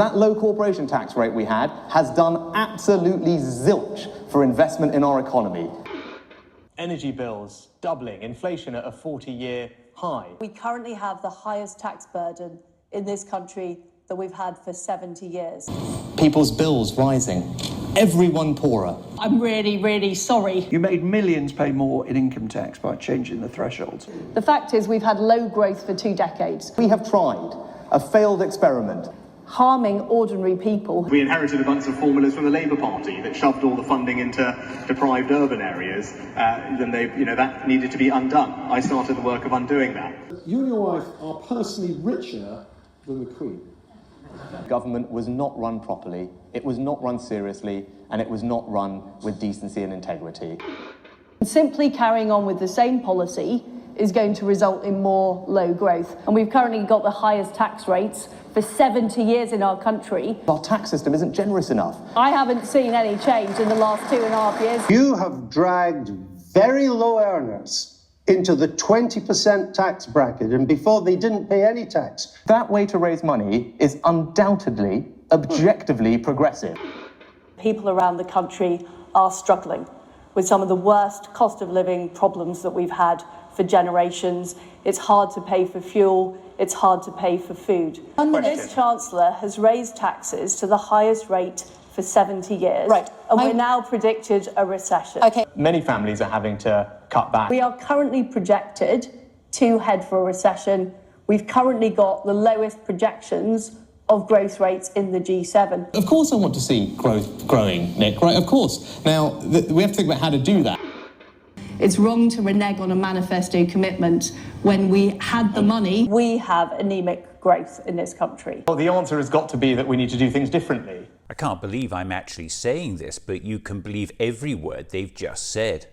That low corporation tax rate we had has done absolutely zilch for investment in our economy. Energy bills doubling, inflation at a 40-year high. We currently have the highest tax burden in this country that we've had for 70 years. People's bills rising, everyone poorer. I'm really, really sorry. You made millions pay more in income tax by changing the thresholds. The fact is we've had low growth for 2 decades, We have tried a failed experiment. harming ordinary people. We inherited a bunch of formulas from the Labour Party that shoved all the funding into deprived urban areas. Then that needed to be undone. I started the work of undoing that. You and your wife are personally richer than the Queen. Government was not run properly, it was not run seriously, and it was not run with decency and integrity. Simply carrying on with the same policy is going to result in more low growth. And we've currently got the highest tax rates for 70 years in our country. Our tax system isn't generous enough. I haven't seen any change in the last 2.5 years. You have dragged very low earners into the 20% tax bracket, and before they didn't pay any tax. That way to raise money is undoubtedly, objectively progressive. People around the country are struggling with some of the worst cost of living problems that we've had for generations. It's hard to pay for fuel, it's hard to pay for food. This Chancellor has raised taxes to the highest rate for 70 years. Right. And we're now predicted a recession. Okay. Many families are having to cut back. We are currently projected to head for a recession. We've currently got the lowest projections of growth rates in the G7. Of course I want to see growth growing, Nick, right, of course. Now, we have to think about how to do that. It's wrong to renege on a manifesto commitment when we had the money. We have anemic growth in this country. Well, the answer has got to be that we need to do things differently. I can't believe I'm actually saying this, but you can believe every word they've just said.